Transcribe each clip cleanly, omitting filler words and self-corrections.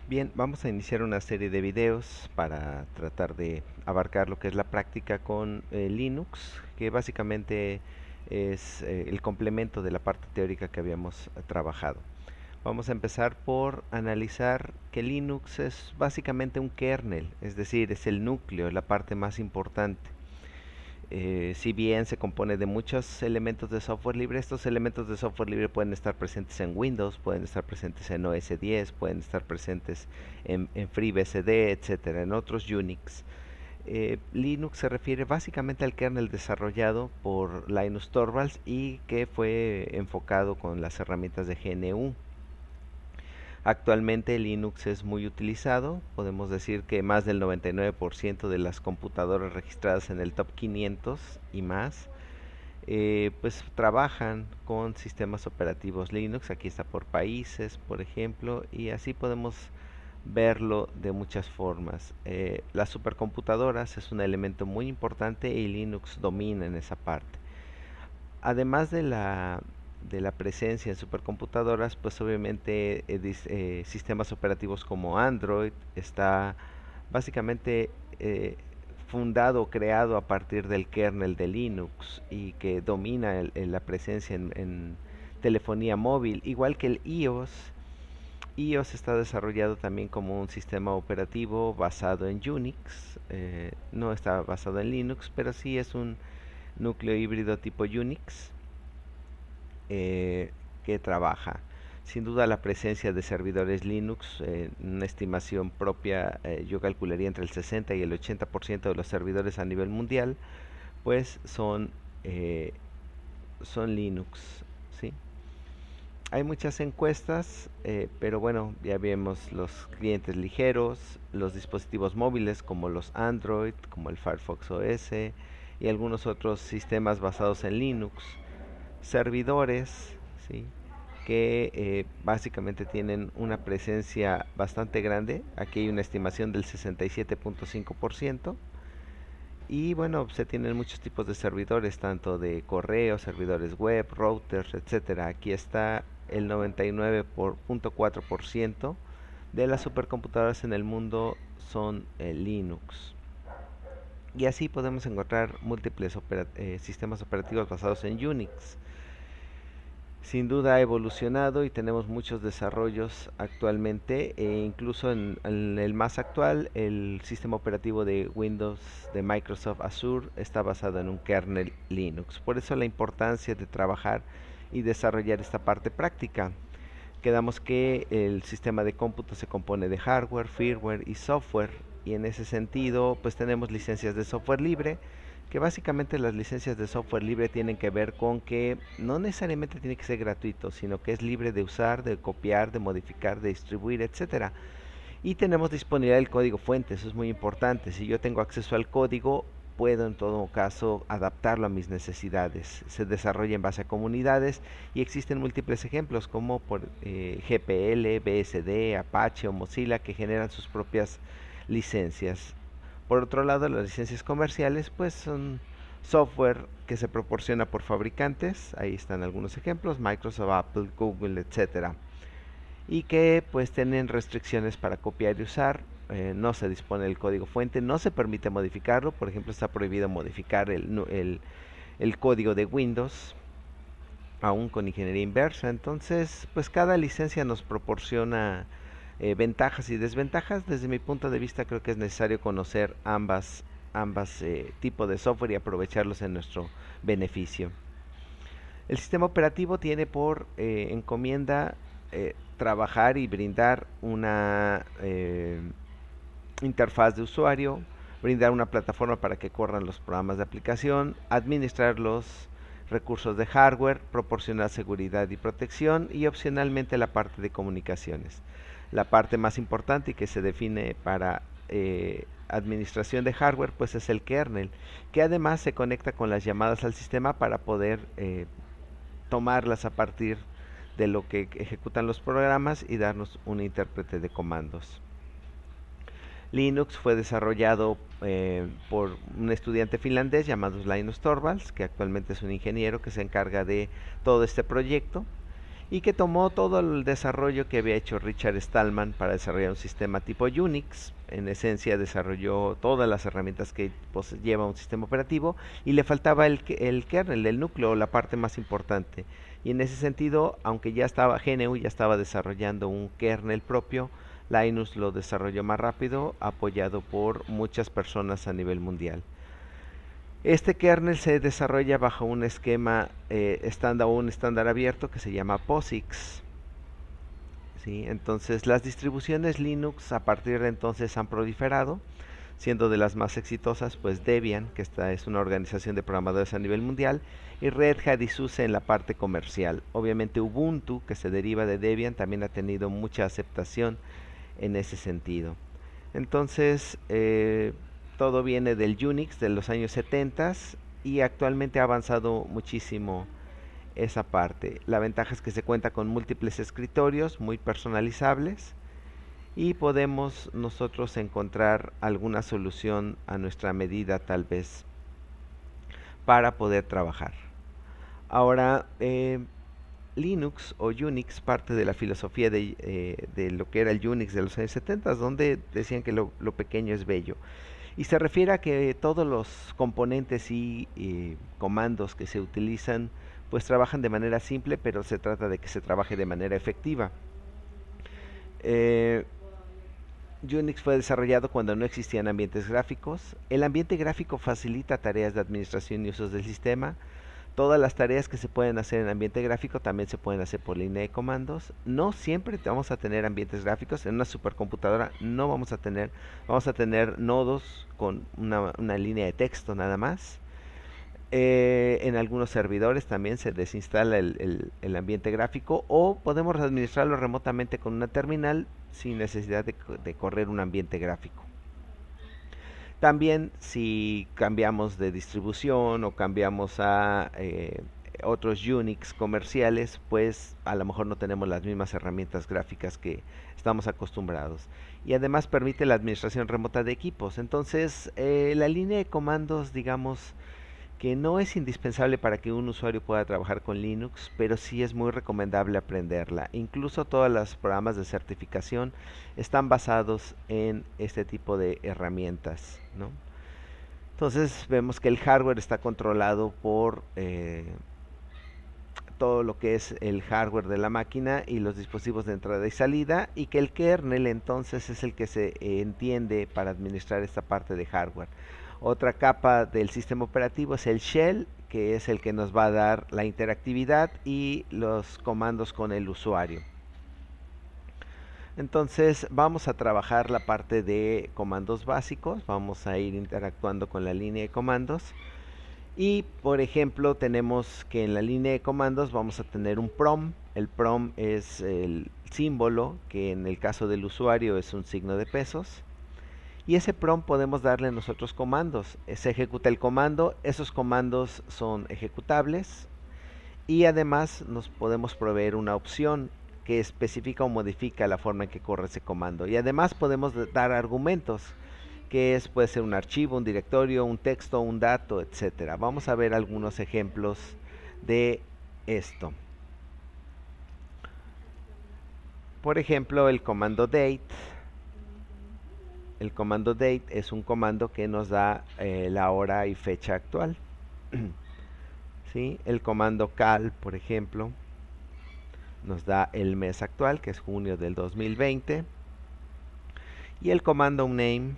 Bien, vamos a iniciar una serie de videos para tratar de abarcar lo que es la práctica con Linux, que básicamente es el complemento de la parte teórica que habíamos trabajado. Vamos a empezar por analizar que Linux es básicamente un kernel, es decir, es el núcleo, la parte más importante. Si bien se compone de muchos elementos de software libre, estos elementos de software libre pueden estar presentes en Windows, pueden estar presentes en OS X, pueden estar presentes en FreeBSD, etcétera, en otros Unix. Linux se refiere básicamente al kernel desarrollado por Linus Torvalds y que fue enfocado con las herramientas de GNU. Actualmente Linux es muy utilizado, podemos decir que más del 99% de las computadoras registradas en el top 500 y más, pues trabajan con sistemas operativos Linux. Aquí está por países, por ejemplo, y así podemos verlo de muchas formas. Las supercomputadoras es un elemento muy importante y Linux domina en esa parte. Además de la presencia en supercomputadoras, pues obviamente sistemas operativos como Android está básicamente fundado o creado a partir del kernel de Linux y que domina la presencia en telefonía móvil, igual que el iOS. iOS está desarrollado también como un sistema operativo basado en Unix, no está basado en Linux, pero sí es un núcleo híbrido tipo Unix que trabaja. Sin duda la presencia de servidores Linux, una estimación propia, yo calcularía entre el 60 y el 80% de los servidores a nivel mundial, pues son Linux, ¿sí? Hay muchas encuestas, pero bueno, ya vemos los clientes ligeros, los dispositivos móviles como los Android, como el Firefox OS y algunos otros sistemas basados en Linux, servidores, ¿sí? Que básicamente tienen una presencia bastante grande. Aquí hay una estimación del 67.5%. Y bueno, se tienen muchos tipos de servidores, tanto de correo, servidores web, routers, etcétera. Aquí está el 99.4% de las supercomputadoras en el mundo son Linux. Y así podemos encontrar múltiples sistemas operativos basados en Unix. Sin duda ha evolucionado y tenemos muchos desarrollos actualmente, e incluso en el más actual, el sistema operativo de Windows de Microsoft Azure está basado en un kernel Linux. Por eso la importancia de trabajar y desarrollar esta parte práctica. Quedamos que el sistema de cómputo se compone de hardware, firmware y software, y en ese sentido pues tenemos licencias de software libre, que básicamente las licencias de software libre tienen que ver con que no necesariamente tiene que ser gratuito, sino que es libre de usar, de copiar, de modificar, de distribuir, etcétera. Y tenemos disponibilidad del código fuente, eso es muy importante. Si yo tengo acceso al código, puedo en todo caso adaptarlo a mis necesidades. Se desarrolla en base a comunidades y existen múltiples ejemplos como por GPL, BSD, Apache o Mozilla que generan sus propias licencias. Por otro lado, las licencias comerciales pues son software que se proporciona por fabricantes, ahí están algunos ejemplos, Microsoft, Apple, Google, etcétera, y que pues tienen restricciones para copiar y usar. No se dispone del código fuente, no se permite modificarlo. Por ejemplo, está prohibido modificar el código de Windows, aún con ingeniería inversa. Entonces, pues cada licencia nos proporciona ventajas y desventajas. Desde mi punto de vista, creo que es necesario conocer ambas tipos de software y aprovecharlos en nuestro beneficio. El sistema operativo tiene por encomienda trabajar y brindar una interfaz de usuario, brindar una plataforma para que corran los programas de aplicación, administrar los recursos de hardware, proporcionar seguridad y protección y opcionalmente la parte de comunicaciones. La parte más importante y que se define para administración de hardware pues es el kernel, que además se conecta con las llamadas al sistema para poder tomarlas a partir de lo que ejecutan los programas y darnos un intérprete de comandos. Linux fue desarrollado por un estudiante finlandés llamado Linus Torvalds, que actualmente es un ingeniero que se encarga de todo este proyecto. y que tomó todo el desarrollo que había hecho Richard Stallman para desarrollar un sistema tipo Unix. En esencia desarrolló todas las herramientas que lleva un sistema operativo y le faltaba el kernel, el núcleo, la parte más importante. Y en ese sentido, aunque ya estaba GNU, ya estaba desarrollando un kernel propio, Linux lo desarrolló más rápido, apoyado por muchas personas a nivel mundial. Este kernel se desarrolla bajo un esquema estándar o un estándar abierto que se llama POSIX. ¿Sí? Entonces las distribuciones Linux a partir de entonces han proliferado, siendo de las más exitosas pues Debian, que es una organización de programadores a nivel mundial, y Red Hat y SUSE en la parte comercial. Obviamente Ubuntu, que se deriva de Debian, también ha tenido mucha aceptación en ese sentido. Entonces, todo viene del Unix de los años 70 y actualmente ha avanzado muchísimo esa parte. La ventaja es que se cuenta con múltiples escritorios muy personalizables y podemos nosotros encontrar alguna solución a nuestra medida tal vez para poder trabajar. Ahora, Linux o Unix parte de la filosofía de lo que era el Unix de los años 70, donde decían que lo pequeño es bello. Y se refiere a que todos los componentes y comandos que se utilizan pues trabajan de manera simple, pero se trata de que se trabaje de manera efectiva. Eh, Unix fue desarrollado cuando no existían ambientes gráficos. El ambiente gráfico facilita tareas de administración y usos del sistema. Todas las tareas que se pueden hacer en ambiente gráfico también se pueden hacer por línea de comandos. No siempre vamos a tener ambientes gráficos. En una supercomputadora no vamos a tener nodos con una línea de texto nada más. En algunos servidores también se desinstala el ambiente gráfico o podemos administrarlo remotamente con una terminal sin necesidad de correr un ambiente gráfico. También si cambiamos de distribución o cambiamos a otros Unix comerciales, pues a lo mejor no tenemos las mismas herramientas gráficas que estamos acostumbrados. Y además permite la administración remota de equipos. Entonces, la línea de comandos, digamos, que no es indispensable para que un usuario pueda trabajar con Linux, pero sí es muy recomendable aprenderla. Incluso todos los programas de certificación están basados en este tipo de herramientas, ¿no? Entonces vemos que el hardware está controlado por todo lo que es el hardware de la máquina y los dispositivos de entrada y salida, y que el kernel entonces es el que se entiende para administrar esta parte de hardware. Otra capa del sistema operativo es el shell, que es el que nos va a dar la interactividad y los comandos con el usuario. Entonces vamos a trabajar la parte de comandos básicos, vamos a ir interactuando con la línea de comandos. Y por ejemplo tenemos que en la línea de comandos vamos a tener un prom. El prom es el símbolo que en el caso del usuario es un signo de pesos. Y ese prompt podemos darle nosotros comandos. Se ejecuta el comando, esos comandos son ejecutables y además nos podemos proveer una opción que especifica o modifica la forma en que corre ese comando. Y además podemos dar argumentos, que puede ser un archivo, un directorio, un texto, un dato, etcétera. Vamos a ver algunos ejemplos de esto. Por ejemplo, el comando date. El comando date es un comando que nos da la hora y fecha actual. ¿Sí? El comando cal, por ejemplo, nos da el mes actual, que es junio del 2020. Y el comando uname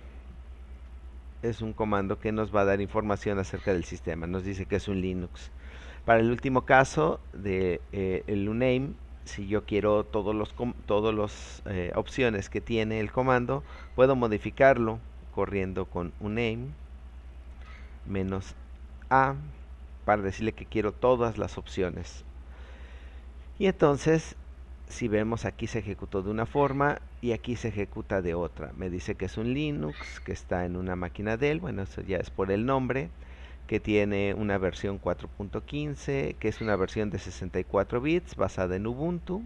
es un comando que nos va a dar información acerca del sistema. Nos dice que es un Linux. Para el último caso de el uname, si yo quiero todas las opciones que tiene el comando, puedo modificarlo corriendo con uname -a para decirle que quiero todas las opciones. Y entonces, si vemos, aquí se ejecutó de una forma y aquí se ejecuta de otra. Me dice que es un Linux, que está en una máquina Dell, bueno, eso ya es por el nombre, que tiene una versión 4.15, que es una versión de 64 bits basada en Ubuntu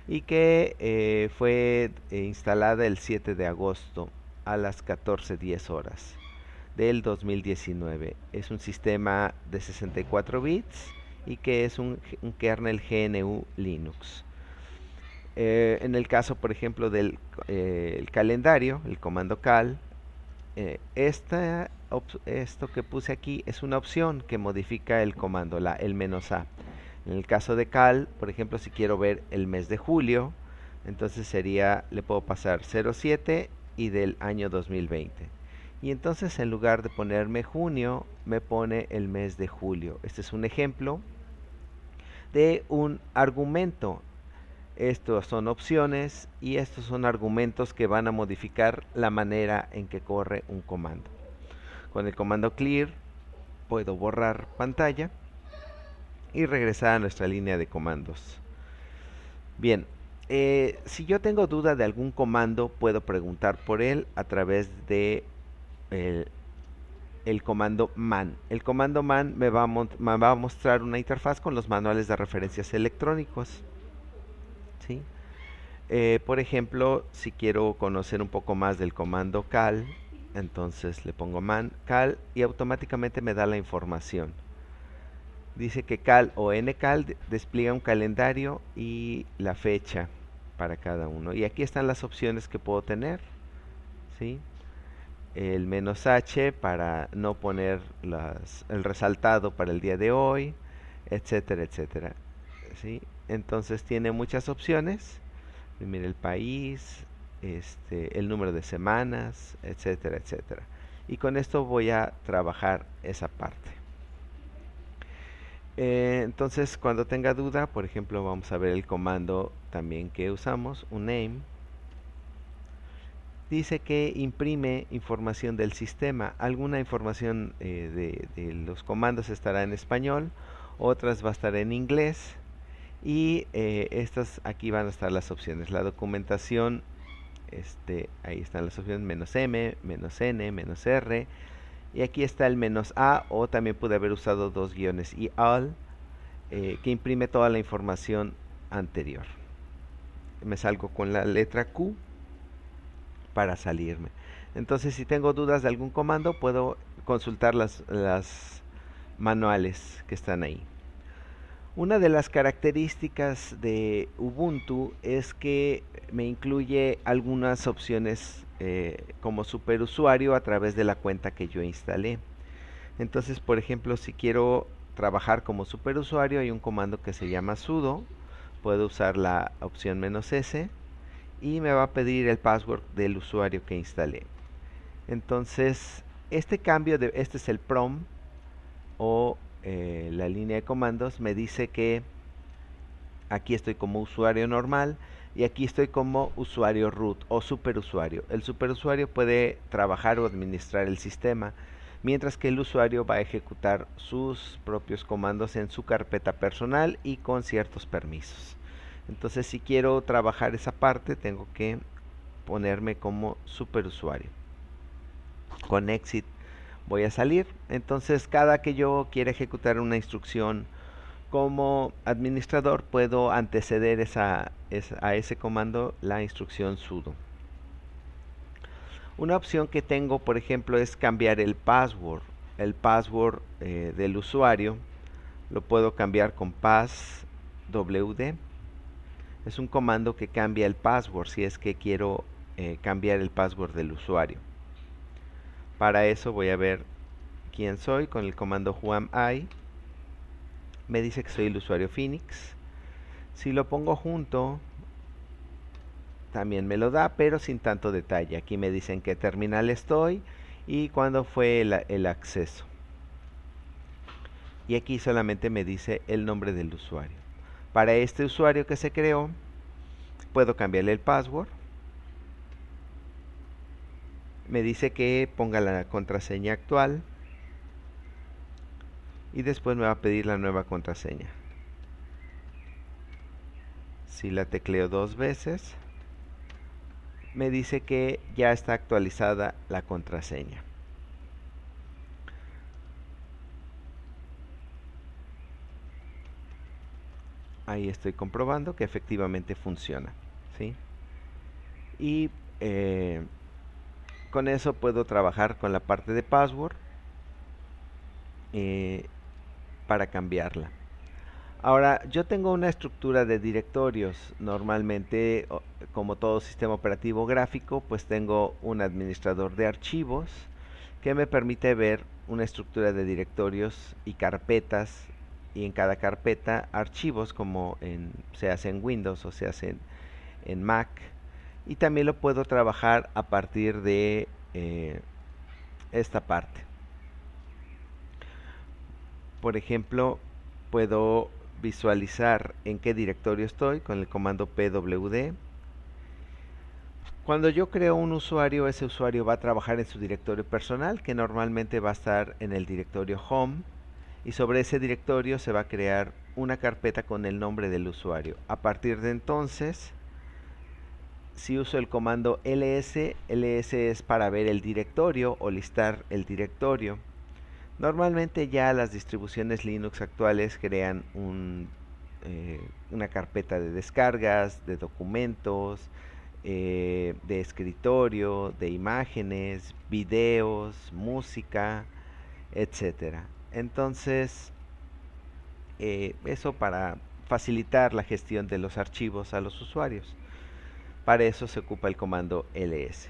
y que fue instalada el 7 de agosto a las 14:10 horas del 2019. Es un sistema de 64 bits y que es un kernel GNU Linux. En el caso, por ejemplo, del el calendario, el comando cal, esto que puse aquí es una opción que modifica el comando, el "-a". En el caso de cal, por ejemplo, si quiero ver el mes de julio, entonces sería, le puedo pasar 07 y del año 2020. Y entonces en lugar de ponerme junio, me pone el mes de julio. Este es un ejemplo de un argumento. Estos son opciones y estos son argumentos que van a modificar la manera en que corre un comando. Con el comando clear puedo borrar pantalla y regresar a nuestra línea de comandos. Bien, si yo tengo duda de algún comando, puedo preguntar por él a través de el comando man. El comando man me va a mostrar una interfaz con los manuales de referencias electrónicos. ¿Sí? Por ejemplo, si quiero conocer un poco más del comando cal, entonces le pongo man cal y automáticamente me da la información. Dice que cal o ncal despliega un calendario y la fecha para cada uno. Y aquí están las opciones que puedo tener. ¿Sí? El "-h" para no poner el resaltado para el día de hoy, etcétera, etcétera. ¿Sí? Entonces tiene muchas opciones. Mira el país, el número de semanas, etcétera, etcétera. Y con esto voy a trabajar esa parte. Entonces, cuando tenga duda, por ejemplo, vamos a ver el comando también que usamos, uname. Dice que imprime información del sistema. Alguna información de los comandos estará en español, otras va a estar en inglés. Y estas aquí van a estar las opciones. La documentación, ahí están las opciones "-m", "-n", "-r". Y aquí está el "-a", o también pude haber usado dos guiones y all, que imprime toda la información anterior. Me salgo con la letra Q para salirme. Entonces, si tengo dudas de algún comando, puedo consultar las manuales que están ahí. Una de las características de Ubuntu es que me incluye algunas opciones como superusuario a través de la cuenta que yo instalé. Entonces, por ejemplo, si quiero trabajar como superusuario, hay un comando que se llama sudo. Puedo usar la opción "-s" y me va a pedir el password del usuario que instalé. Entonces, este es el prom o la línea de comandos. Me dice que aquí estoy como usuario normal y aquí estoy como usuario root o superusuario. El superusuario puede trabajar o administrar el sistema, mientras que el usuario va a ejecutar sus propios comandos en su carpeta personal y con ciertos permisos. Entonces, si quiero trabajar esa parte, tengo que ponerme como superusuario. Con exit voy a salir. Entonces, cada que yo quiera ejecutar una instrucción como administrador, puedo anteceder a ese comando la instrucción sudo. Una opción que tengo, por ejemplo, es cambiar el password. El password del usuario lo puedo cambiar con passwd. Es un comando que cambia el password si es que quiero cambiar el password del usuario. Para eso voy a ver quién soy con el comando whoami. Me dice que soy el usuario Phoenix. Si lo pongo junto, también me lo da, pero sin tanto detalle. Aquí me dicen en qué terminal estoy y cuándo fue el acceso. Y aquí solamente me dice el nombre del usuario. Para este usuario que se creó, puedo cambiarle el password. Me dice que ponga la contraseña actual y después me va a pedir la nueva contraseña. Si la tecleo dos veces, me dice que ya está actualizada la contraseña. Ahí estoy comprobando que efectivamente funciona, ¿sí? Y con eso puedo trabajar con la parte de password para cambiarla. Ahora, yo tengo una estructura de directorios. Normalmente, como todo sistema operativo gráfico, pues tengo un administrador de archivos que me permite ver una estructura de directorios y carpetas, y en cada carpeta archivos, como se hace en Windows o se hace en Mac. Y también lo puedo trabajar a partir de esta parte. Por ejemplo, puedo visualizar en qué directorio estoy con el comando pwd. Cuando yo creo un usuario, ese usuario va a trabajar en su directorio personal, que normalmente va a estar en el directorio home, y sobre ese directorio se va a crear una carpeta con el nombre del usuario. A partir de entonces, si uso el comando ls, ls es para ver el directorio o listar el directorio. Normalmente ya las distribuciones Linux actuales crean una carpeta de descargas, de documentos, de escritorio, de imágenes, videos, música, etcétera. Entonces, eso para facilitar la gestión de los archivos a los usuarios. Para eso se ocupa el comando ls.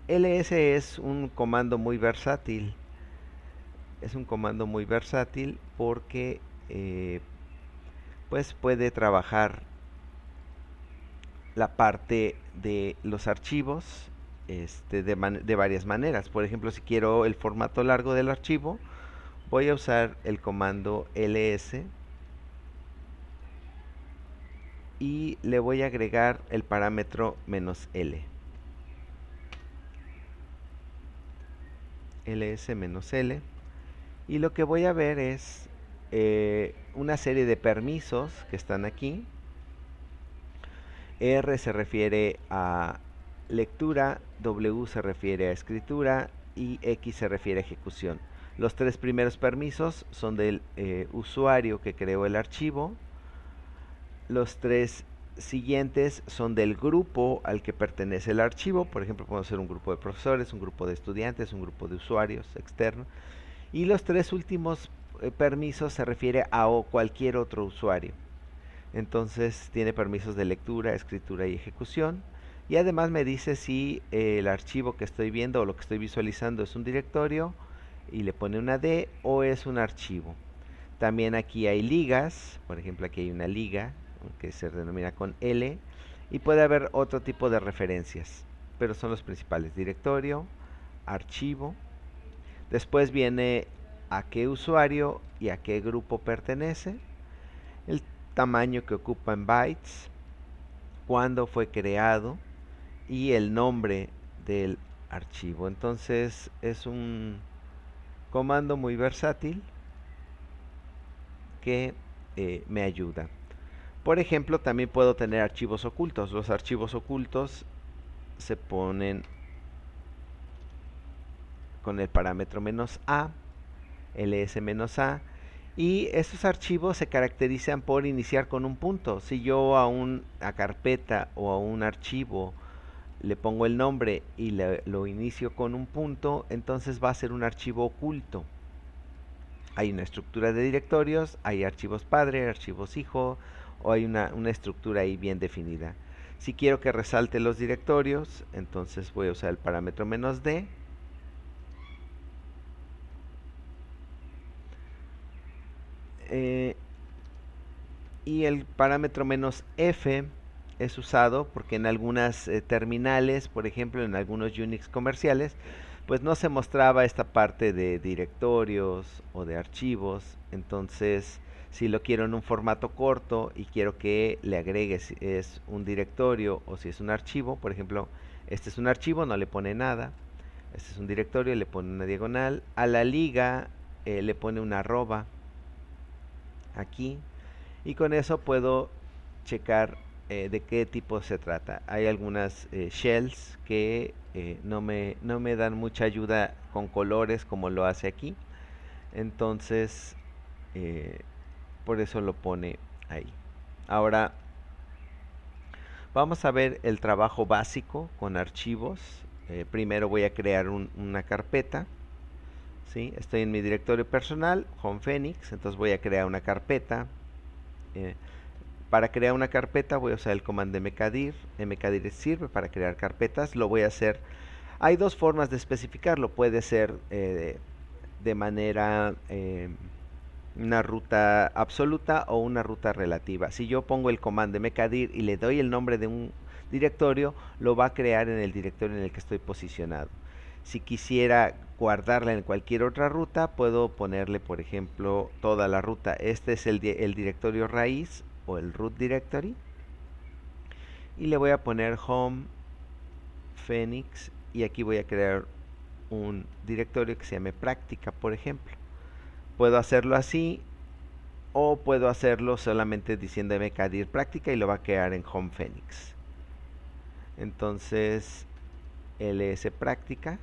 ls es un comando muy versátil. Es un comando muy versátil porque pues puede trabajar la parte de los archivos de varias maneras. Por ejemplo, si quiero el formato largo del archivo, voy a usar el comando ls y le voy a agregar el parámetro "-l". ls-l. Y lo que voy a ver es una serie de permisos que están aquí. R se refiere a lectura, W se refiere a escritura y X se refiere a ejecución. Los tres primeros permisos son del usuario que creó el archivo. Los tres siguientes son del grupo al que pertenece el archivo. Por ejemplo, podemos ser un grupo de profesores, un grupo de estudiantes, un grupo de usuarios externos. Y los tres últimos permisos se refiere a cualquier otro usuario. Entonces tiene permisos de lectura, escritura y ejecución. Y además me dice si el archivo que estoy viendo o lo que estoy visualizando es un directorio y le pone una D, o es un archivo. También aquí hay ligas. Por ejemplo, aquí hay una liga que se denomina con L, y puede haber otro tipo de referencias, pero son los principales: directorio, archivo. Después viene a qué usuario y a qué grupo pertenece, el tamaño que ocupa en bytes, cuándo fue creado y el nombre del archivo. Entonces es un comando muy versátil que me ayuda. Por ejemplo, también puedo tener archivos ocultos. Los archivos ocultos se ponen con el parámetro "-a", ls-a, y estos archivos se caracterizan por iniciar con un punto. Si yo a una carpeta o a un archivo le pongo el nombre y lo inicio con un punto, entonces va a ser un archivo oculto. Hay una estructura de directorios, hay archivos padre, archivos hijo, o hay una estructura ahí bien definida. Si quiero que resalte los directorios, entonces voy a usar el parámetro "-d". Y el parámetro "-f" es usado porque en algunas terminales, por ejemplo en algunos Unix comerciales, pues no se mostraba esta parte de directorios o de archivos. Entonces, si lo quiero en un formato corto y quiero que le agregue si es un directorio o si es un archivo, por ejemplo, este es un archivo, no le pone nada. Este es un directorio, le pone una diagonal. A la liga le pone una arroba aquí, y con eso puedo checar de qué tipo se trata. Hay algunas shells que no me dan mucha ayuda con colores como lo hace aquí. Entonces, por eso lo pone ahí. Ahora, vamos a ver el trabajo básico con archivos. Primero voy a crear una carpeta. ¿Sí? Estoy en mi directorio personal, Home Phoenix, entonces voy a crear una carpeta. Para crear una carpeta voy a usar el comando mkdir. Mkdir sirve para crear carpetas. Lo voy a hacer. Hay dos formas de especificarlo. Puede ser de manera una ruta absoluta o una ruta relativa. Si yo pongo el comando mkdir y le doy el nombre de un directorio, lo va a crear en el directorio en el que estoy posicionado. Si quisiera guardarla en cualquier otra ruta, puedo ponerle, por ejemplo, toda la ruta. Este es el directorio raíz o el root directory. Y le voy a poner home Phoenix y aquí voy a crear un directorio que se llame práctica, por ejemplo. Puedo hacerlo así o puedo hacerlo solamente diciendo mkdir práctica y lo va a crear en home Phoenix. Entonces ls práctica.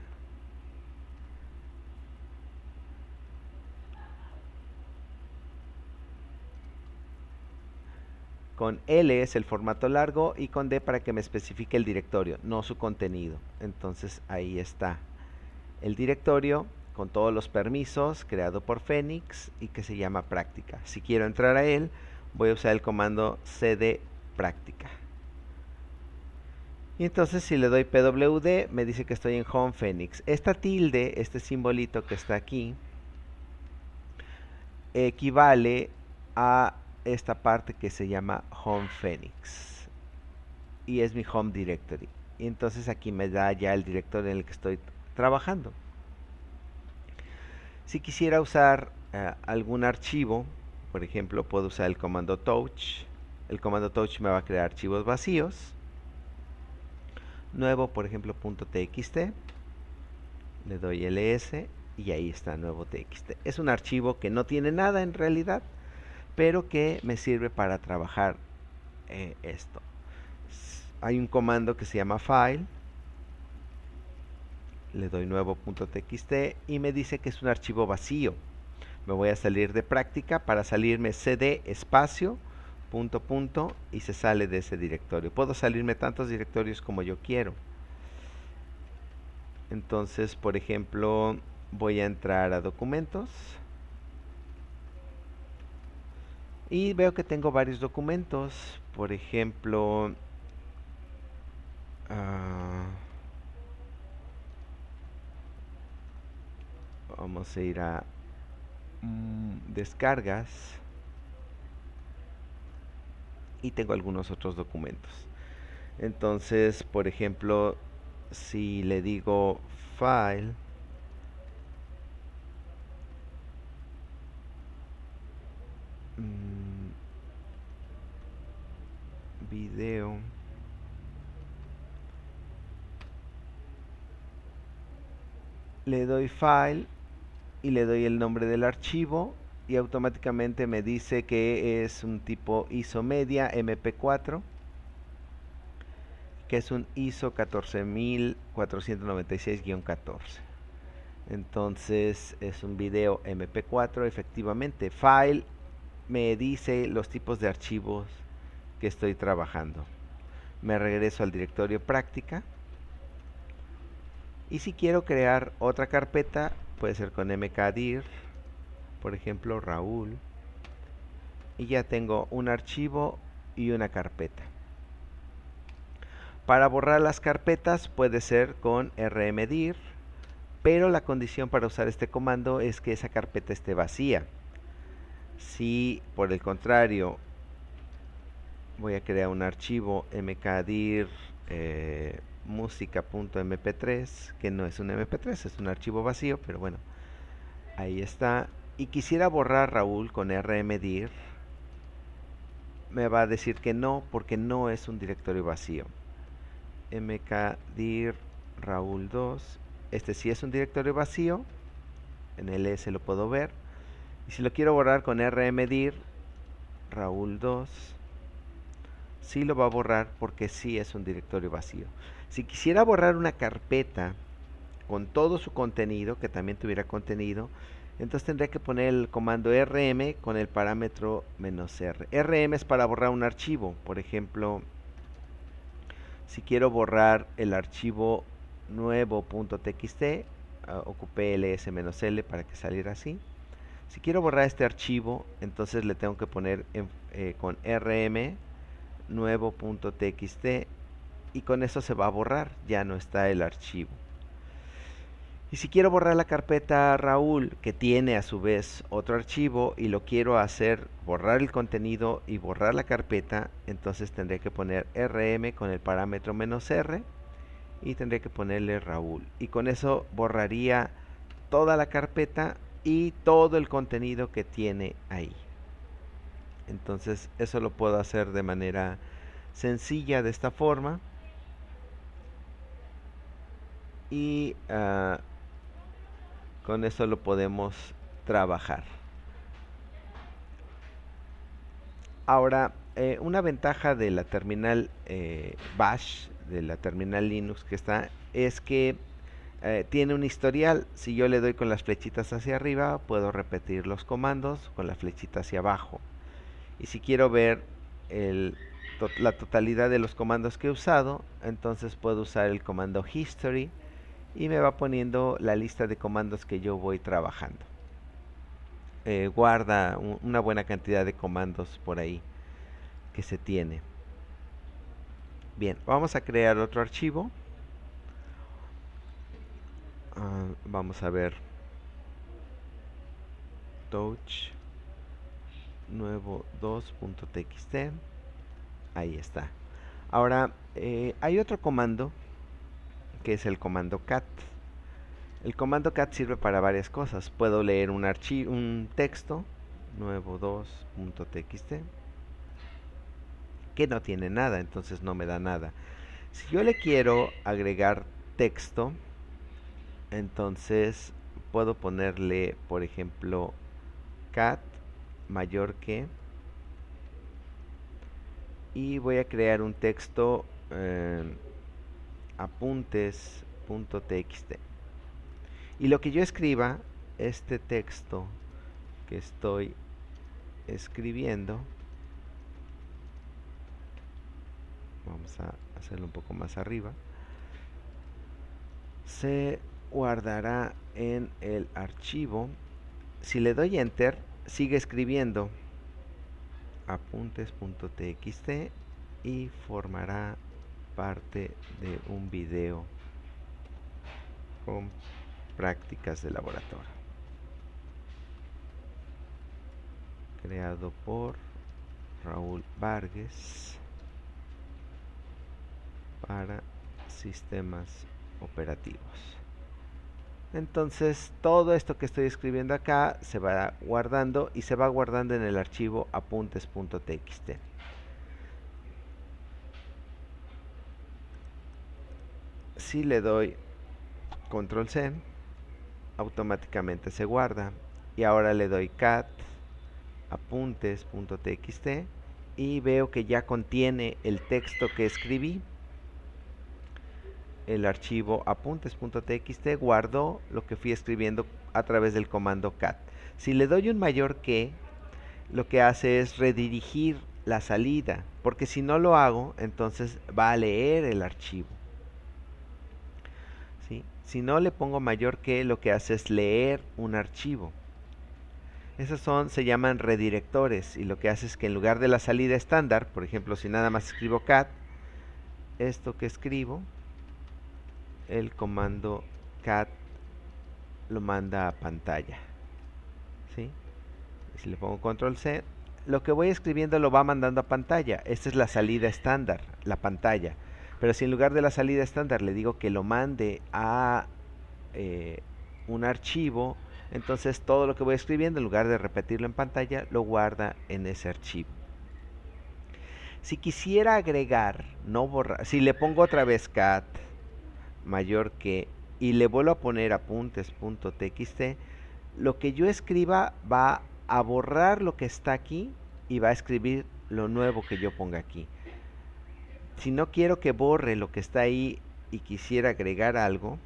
Con L es el formato largo y con D para que me especifique el directorio, no su contenido. Entonces ahí está el directorio con todos los permisos creado por Phoenix y que se llama práctica. Si quiero entrar a él, voy a usar el comando cd práctica. Y entonces si le doy pwd, me dice que estoy en home Phoenix. Esta tilde, este simbolito que está aquí, equivale a esta parte que se llama home Phoenix y es mi home directory. Y entonces aquí me da ya el directorio en el que estoy trabajando. Si quisiera usar algún archivo, por ejemplo, puedo usar el comando touch. El comando touch me va a crear archivos vacíos. Nuevo, por ejemplo, .txt. Le doy ls y ahí está nuevo txt. Es un archivo que no tiene nada en realidad, pero que me sirve para trabajar esto. Hay un comando que se llama file. Le doy nuevo.txt y me dice que es un archivo vacío. Me voy a salir de práctica para salirme cd espacio punto y se sale de ese directorio. Puedo salirme tantos directorios como yo quiero. Entonces, por ejemplo, voy a entrar a documentos y veo que tengo varios documentos. Por ejemplo, vamos a ir a descargas y tengo algunos otros documentos. Entonces, por ejemplo, si le digo file, video, le doy file y le doy el nombre del archivo y automáticamente me dice que es un tipo ISO media MP4, que es un ISO 14496-14. Entonces es un video MP4 efectivamente. File me dice los tipos de archivos que estoy trabajando. Me regreso al directorio práctica. Y si quiero crear otra carpeta, puede ser con mkdir, por ejemplo, Raúl. Y ya tengo un archivo y una carpeta. Para borrar las carpetas puede ser con rmdir, pero la condición para usar este comando es que esa carpeta esté vacía. Si por el contrario voy a crear un archivo mkdir música.mp3, que no es un mp3, es un archivo vacío, pero bueno, ahí está. Y quisiera borrar Raúl con rmdir, me va a decir que no, porque no es un directorio vacío. mkdir Raúl 2, este sí es un directorio vacío, en el S lo puedo ver. Y si lo quiero borrar con rmdir Raúl 2, sí lo va a borrar porque sí es un directorio vacío. Si quisiera borrar una carpeta con todo su contenido, que también tuviera contenido, entonces tendría que poner el comando rm con el parámetro "-r". Rm es para borrar un archivo. Por ejemplo, si quiero borrar el archivo nuevo.txt, ocupé ls-l para que saliera así. Si quiero borrar este archivo, entonces le tengo que poner con rm nuevo.txt y con eso se va a borrar, ya no está el archivo. Y si quiero borrar la carpeta Raúl, que tiene a su vez otro archivo, y lo quiero hacer borrar el contenido y borrar la carpeta, entonces tendré que poner rm con el parámetro "-r", y tendré que ponerle Raúl. Y con eso borraría toda la carpeta y todo el contenido que tiene ahí. Entonces eso lo puedo hacer de manera sencilla de esta forma. Y con eso lo podemos trabajar. Ahora, una ventaja de la terminal Bash, de la terminal Linux que está, es que tiene un historial. Si yo le doy con las flechitas hacia arriba, puedo repetir los comandos con la flechita hacia abajo. Y si quiero ver la totalidad de los comandos que he usado, entonces puedo usar el comando History y me va poniendo la lista de comandos que yo voy trabajando. Guarda una buena cantidad de comandos por ahí que se tiene. Bien, vamos a crear otro archivo. Vamos a ver touch nuevo 2.txt. Ahí está. Ahora hay otro comando que es el comando cat. El comando cat sirve para varias cosas. Puedo leer un texto nuevo 2.txt que no tiene nada, entonces no me da nada. Si yo le quiero agregar texto, entonces puedo ponerle, por ejemplo, cat mayor que, y voy a crear un texto apuntes.txt. Y lo que yo escriba, este texto que estoy escribiendo, vamos a hacerlo un poco más arriba, se guardará en el archivo. Si le doy enter, sigue escribiendo apuntes.txt y formará parte de un video con prácticas de laboratorio creado por Raúl Vargas para sistemas operativos. Entonces todo esto que estoy escribiendo acá se va guardando y se va guardando en el archivo apuntes.txt. Si le doy control C, automáticamente se guarda. Y ahora le doy cat apuntes.txt y veo que ya contiene el texto que escribí. El archivo apuntes.txt guardó lo que fui escribiendo a través del comando cat. Si le doy un mayor que, lo que hace es redirigir la salida, porque si no lo hago, entonces va a leer el archivo. ¿Sí? Si no le pongo mayor que, lo que hace es leer un archivo. Esos se llaman redirectores, y lo que hace es que en lugar de la salida estándar, por ejemplo, si nada más escribo cat, esto que escribo, el comando cat lo manda a pantalla. ¿Sí? Si le pongo control C, lo que voy escribiendo lo va mandando a pantalla. Esta es la salida estándar, la pantalla. Pero si en lugar de la salida estándar le digo que lo mande a un archivo, entonces todo lo que voy escribiendo, en lugar de repetirlo en pantalla, lo guarda en ese archivo. Si quisiera agregar, no borrar, si le pongo otra vez cat mayor que y le vuelvo a poner apuntes.txt, lo que yo escriba va a borrar lo que está aquí y va a escribir lo nuevo que yo ponga aquí. Si no quiero que borre lo que está ahí y quisiera agregar algo,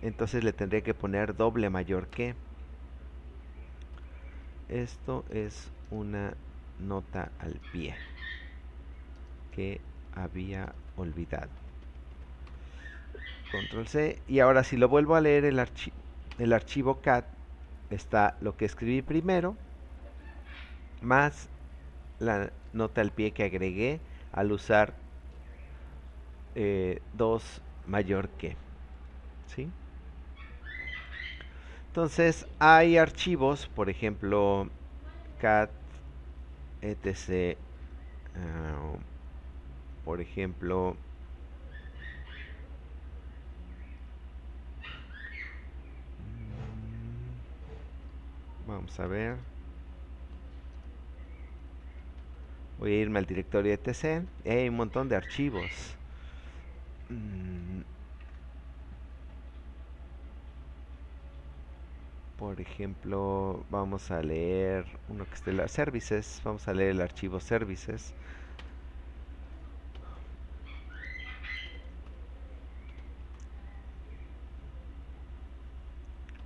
entonces le tendría que poner doble mayor que. Esto es una nota al pie que había olvidado. Control C. Y ahora si lo vuelvo a leer el archivo cat, está lo que escribí primero, más la nota al pie que agregué al usar 2 mayor que, ¿sí? Entonces hay archivos, por ejemplo, cat etc. Por ejemplo, vamos a ver. Voy a irme al directorio etc. Y hay un montón de archivos. Por ejemplo, vamos a leer uno que esté en las services. Vamos a leer el archivo services.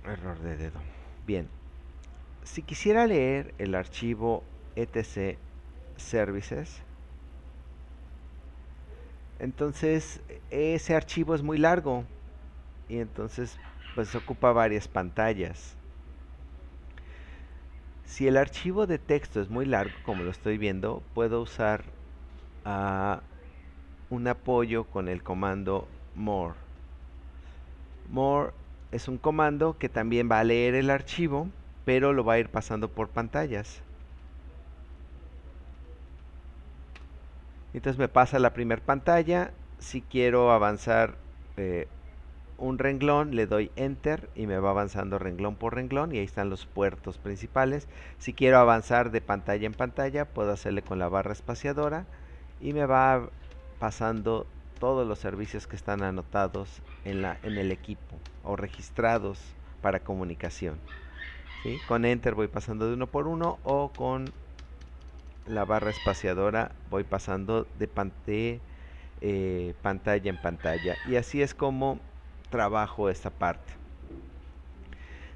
Error de dedo. Bien. Si quisiera leer el archivo etc services, entonces ese archivo es muy largo y entonces pues ocupa varias pantallas. Si el archivo de texto es muy largo, como lo estoy viendo, puedo usar un apoyo con el comando more. More es un comando que también va a leer el archivo, pero lo va a ir pasando por pantallas. Entonces me pasa la primera pantalla. Si quiero avanzar un renglón, le doy enter y me va avanzando renglón por renglón y ahí están los puertos principales. Si quiero avanzar de pantalla en pantalla, puedo hacerle con la barra espaciadora y me va pasando todos los servicios que están anotados en el equipo o registrados para comunicación. ¿Sí? Con enter voy pasando de uno por uno o con la barra espaciadora voy pasando de pantalla en pantalla y así es como trabajo esta parte.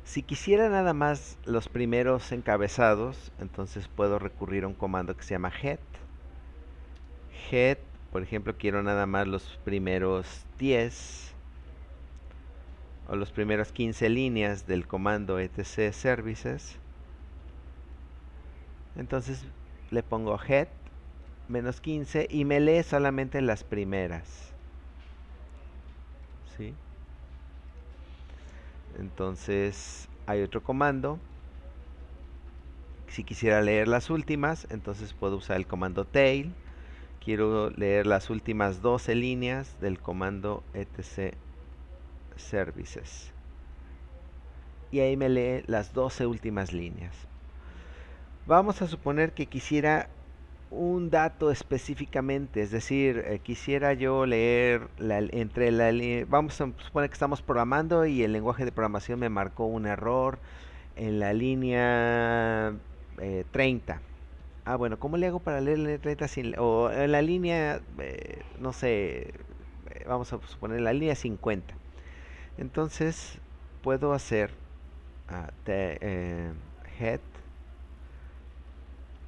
Si quisiera nada más los primeros encabezados, entonces puedo recurrir a un comando que se llama head. Head, por ejemplo, quiero nada más los primeros 10 o los primeros 15 líneas del comando etc services. Entonces le pongo head menos 15 y me lee solamente las primeras. ¿Sí? Entonces hay otro comando. Si quisiera leer las últimas, entonces puedo usar el comando tail. Quiero leer las últimas 12 líneas del comando etc services. Y ahí me lee las 12 últimas líneas. Vamos a suponer que quisiera un dato específicamente, es decir, quisiera yo leer vamos a suponer que estamos programando y el lenguaje de programación me marcó un error en la línea 30. Ah, bueno, ¿cómo le hago para leer la línea 30 o en la línea, no sé, vamos a suponer la línea 50? Entonces, puedo hacer head,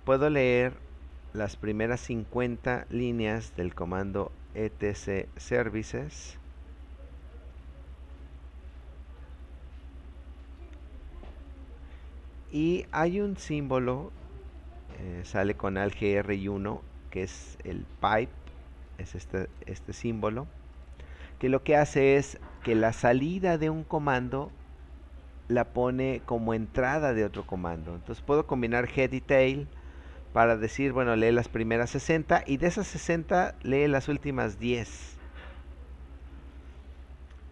puedo leer las primeras 50 líneas del comando etc services y hay un símbolo, sale con algr y 1, que es el pipe, es este símbolo, que lo que hace es que la salida de un comando la pone como entrada de otro comando. Entonces puedo combinar head y tail para decir, bueno, lee las primeras 60 y de esas 60 lee las últimas 10.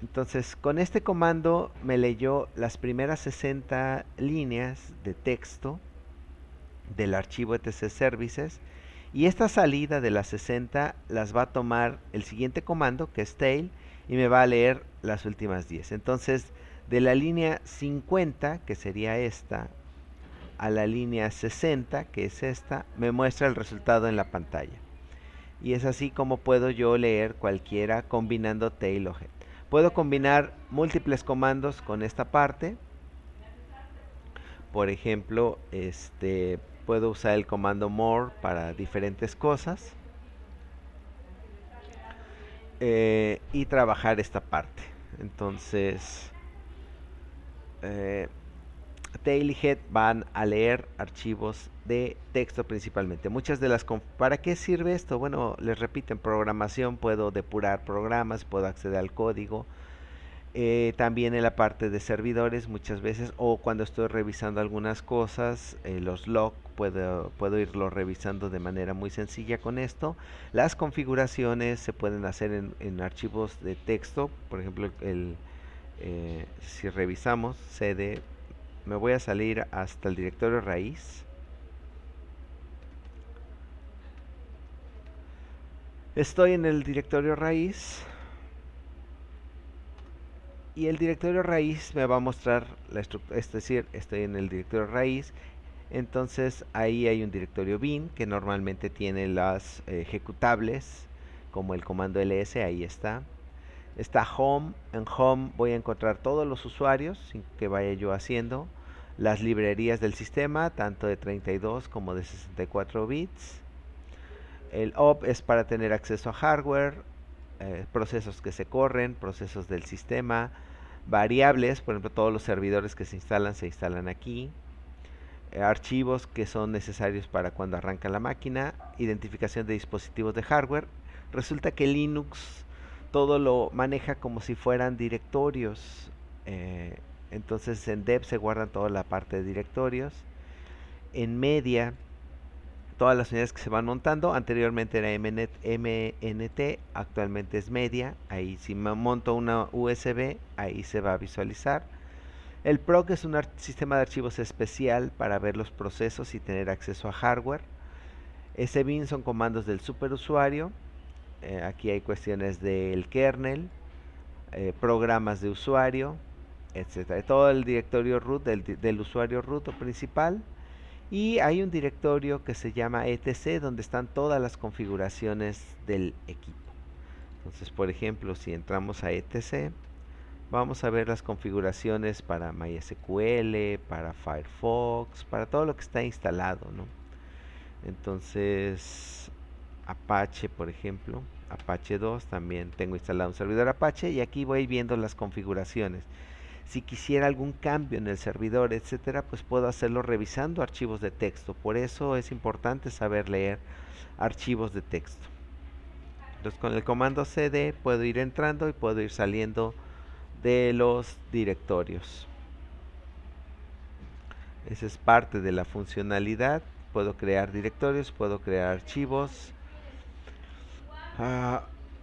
Entonces, con este comando me leyó las primeras 60 líneas de texto del archivo etc services y esta salida de las 60 las va a tomar el siguiente comando que es tail y me va a leer las últimas 10. Entonces, de la línea 50, que sería esta, a la línea 60, que es esta, me muestra el resultado en la pantalla. Y es así como puedo yo leer cualquiera combinando tail o head. Puedo combinar múltiples comandos con esta parte. Por ejemplo, puedo usar el comando more para diferentes cosas. Y trabajar esta parte. Entonces, tail y head van a leer archivos de texto principalmente. ¿Para qué sirve esto? Bueno, les repito, en programación puedo depurar programas, puedo acceder al código. También en la parte de servidores muchas veces, o cuando estoy revisando algunas cosas, los log, puedo irlo revisando de manera muy sencilla con esto. Las configuraciones se pueden hacer en archivos de texto. Por ejemplo, si revisamos cd, me voy a salir hasta el directorio raíz. Estoy en el directorio raíz y el directorio raíz me va a mostrar la estructura, es decir, estoy en el directorio raíz. Entonces ahí hay un directorio bin que normalmente tiene las ejecutables como el comando ls, ahí está. Está home, en home voy a encontrar todos los usuarios sin que vaya yo haciendo. Las librerías del sistema, tanto de 32 como de 64 bits. El op es para tener acceso a hardware, procesos que se corren, procesos del sistema, variables, por ejemplo todos los servidores que se instalan aquí, archivos que son necesarios para cuando arranca la máquina, identificación de dispositivos de hardware. Resulta que Linux todo lo maneja como si fueran directorios, entonces en dev se guardan toda la parte de directorios. En media, todas las unidades que se van montando. Anteriormente era MNT, actualmente es media. Ahí si me monto una USB, ahí se va a visualizar. El proc es un sistema de archivos especial para ver los procesos y tener acceso a hardware. SBIN son comandos del superusuario. Aquí hay cuestiones del kernel, programas de usuario, etcétera. Todo el directorio root del usuario root o principal. Y hay un directorio que se llama etc, donde están todas las configuraciones del equipo. Entonces, por ejemplo, si entramos a etc, vamos a ver las configuraciones para MySQL, para Firefox, para todo lo que está instalado, ¿no? Entonces, Apache, por ejemplo, Apache 2, también tengo instalado un servidor Apache y aquí voy viendo las configuraciones. Si quisiera algún cambio en el servidor, etcétera, pues puedo hacerlo revisando archivos de texto. Por eso es importante saber leer archivos de texto. Entonces con el comando cd puedo ir entrando y puedo ir saliendo de los directorios. Esa es parte de la funcionalidad. Puedo crear directorios, puedo crear archivos.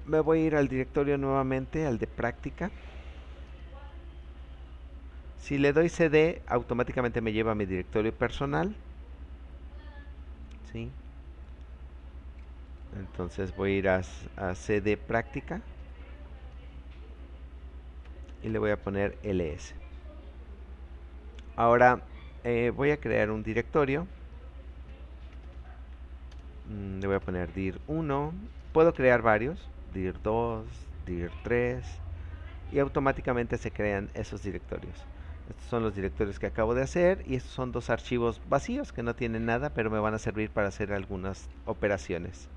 Me voy a ir al directorio nuevamente, al de práctica. Si le doy cd, automáticamente me lleva a mi directorio personal. ¿Sí? Entonces voy a ir a cd práctica y le voy a poner ls. Ahora voy a crear un directorio. Le voy a poner dir1. Puedo crear varios, dir2, dir3, y automáticamente se crean esos directorios. Estos son los directorios que acabo de hacer y estos son dos archivos vacíos que no tienen nada, pero me van a servir para hacer algunas operaciones.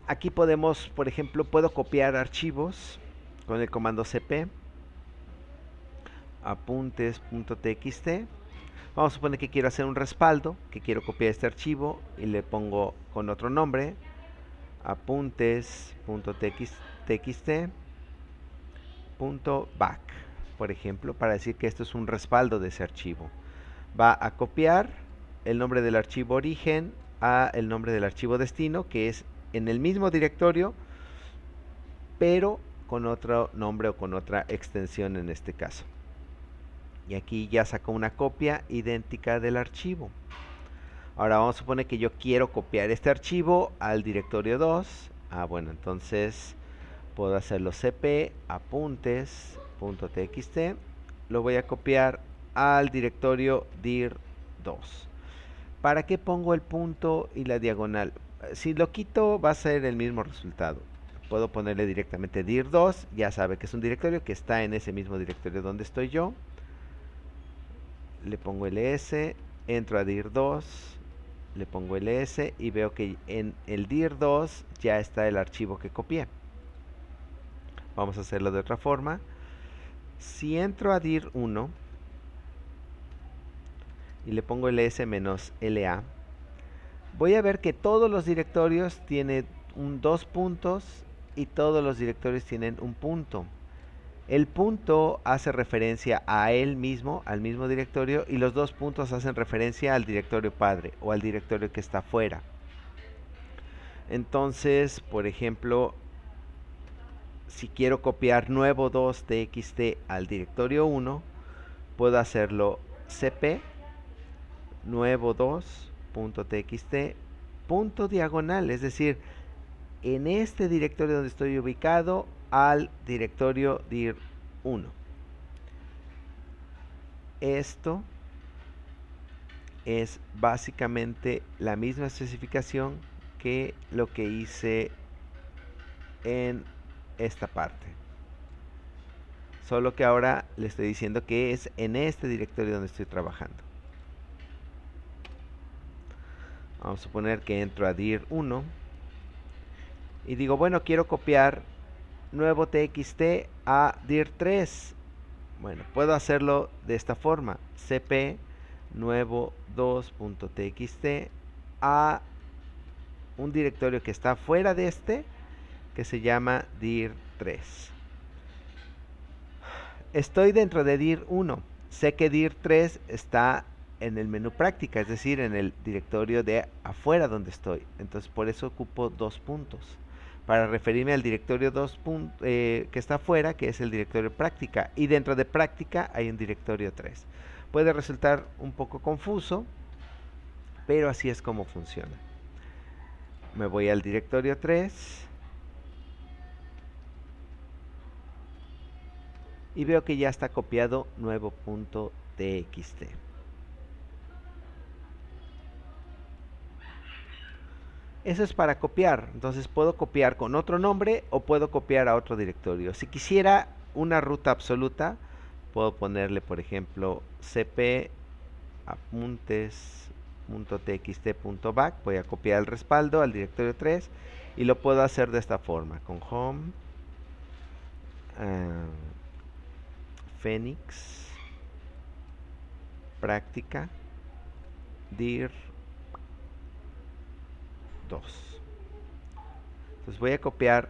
Aquí podemos, por ejemplo, puedo copiar archivos con el comando cp apuntes.txt. Vamos a suponer que quiero hacer un respaldo, que quiero copiar este archivo y le pongo con otro nombre, apuntes.txt.back, por ejemplo, para decir que esto es un respaldo de ese archivo. Va a copiar el nombre del archivo origen a el nombre del archivo destino, que es en el mismo directorio, pero con otro nombre o con otra extensión en este caso. Y aquí ya sacó una copia idéntica del archivo. Ahora vamos a suponer que yo quiero copiar este archivo al directorio 2. Bueno, entonces puedo hacerlo cp apuntes.txt. Lo voy a copiar al directorio dir2. ¿Para qué pongo el punto y la diagonal? Si lo quito va a ser el mismo resultado. Puedo ponerle directamente dir2, ya sabe que es un directorio que está en ese mismo directorio donde estoy yo. Le pongo ls, entro a dir2, le pongo ls y veo que en el dir2 ya está el archivo que copié. Vamos a hacerlo de otra forma. Si entro a dir1, y le pongo ls-la, voy a ver que todos los directorios tienen dos puntos y todos los directorios tienen un punto. El punto hace referencia a él mismo, al mismo directorio, y los dos puntos hacen referencia al directorio padre o al directorio que está fuera. Entonces, por ejemplo, si quiero copiar nuevo 2txt al directorio 1, puedo hacerlo cp nuevo 2.txt punto diagonal, es decir, en este directorio donde estoy ubicado al directorio dir1. Esto es básicamente la misma especificación que lo que hice en esta parte, solo que ahora le estoy diciendo que es en este directorio donde estoy trabajando. Vamos a suponer que entro a dir1 y digo, bueno, quiero copiar nuevo txt a dir3. Bueno, puedo hacerlo de esta forma: cp nuevo 2.txt a un directorio que está fuera de este, que se llama dir3. Estoy dentro de dir1. Sé que dir3 está en el menú práctica, es decir, en el directorio de afuera donde estoy. Entonces por eso ocupo dos puntos, para referirme al directorio que está afuera, que es el directorio práctica, y dentro de práctica hay un directorio 3. Puede resultar un poco confuso, pero así es como funciona. Me voy al directorio 3 y veo que ya está copiado nuevo.txt. Eso es para copiar. Entonces puedo copiar con otro nombre o puedo copiar a otro directorio. Si quisiera una ruta absoluta, puedo ponerle, por ejemplo, cp apuntes.txt.back. Voy a copiar el respaldo al directorio 3 y lo puedo hacer de esta forma, con home, Phoenix, práctica, dir 2. Entonces voy a copiar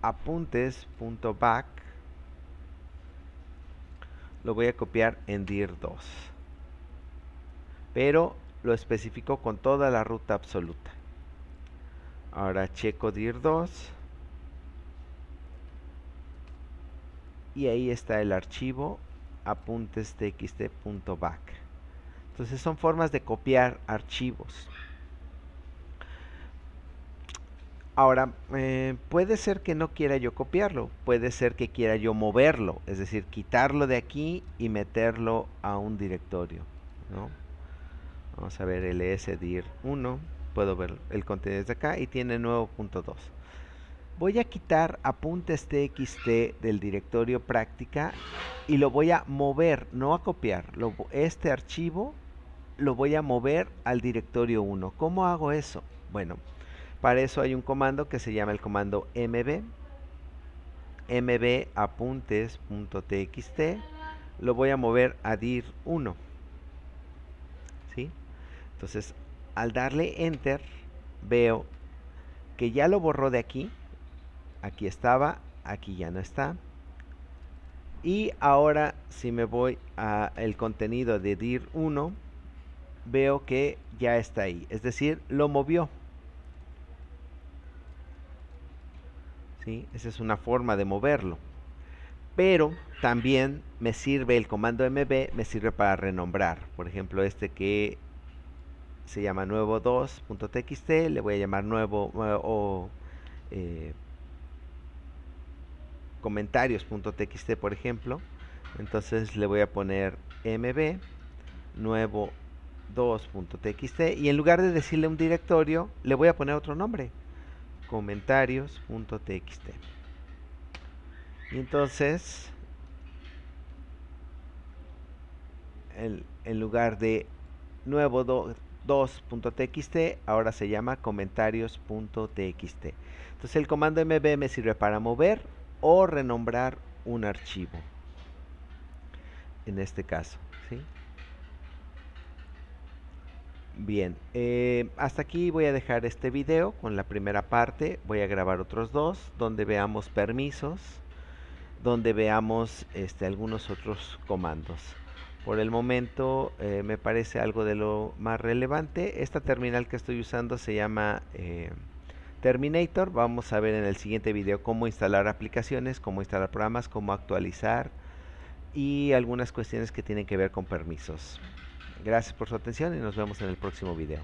apuntes.back, lo voy a copiar en dir 2, pero lo especifico con toda la ruta absoluta. Ahora checo dir 2 y ahí está el archivo apuntes.txt.back. Entonces son formas de copiar archivos. Ahora, puede ser que no quiera yo copiarlo, puede ser que quiera yo moverlo, es decir, quitarlo de aquí y meterlo a un directorio, ¿no? Vamos a ver ls-dir1, puedo ver el contenido desde acá y tiene nuevo punto 2. Voy a quitar apuntes.txt del directorio práctica y lo voy a mover, no a copiar. Este archivo lo voy a mover al directorio 1. ¿Cómo hago eso? Bueno, para eso hay un comando que se llama el comando mb apuntes.txt. Lo voy a mover a dir1. ¿Sí? Entonces, al darle enter, veo que ya lo borró de aquí. Aquí estaba, aquí ya no está. Y ahora, si me voy a el contenido de dir1, veo que ya está ahí. Es decir, lo movió. ¿Sí? Esa es una forma de moverlo. Pero también me sirve el comando mb, me sirve para renombrar. Por ejemplo, este que se llama nuevo2.txt, le voy a llamar comentarios.txt, por ejemplo. Entonces le voy a poner mb nuevo2.txt y en lugar de decirle un directorio, le voy a poner otro nombre, comentarios.txt. Y entonces, en lugar de nuevo2.txt, ahora se llama comentarios.txt. Entonces el comando mb me sirve para mover o renombrar un archivo, en este caso, ¿sí? Bien, hasta aquí voy a dejar este video con la primera parte. Voy a grabar otros dos donde veamos permisos, donde veamos algunos otros comandos. Por el momento me parece algo de lo más relevante. Esta terminal que estoy usando se llama Terminator. Vamos a ver en el siguiente video cómo instalar aplicaciones, cómo instalar programas, cómo actualizar y algunas cuestiones que tienen que ver con permisos. Gracias por su atención y nos vemos en el próximo video.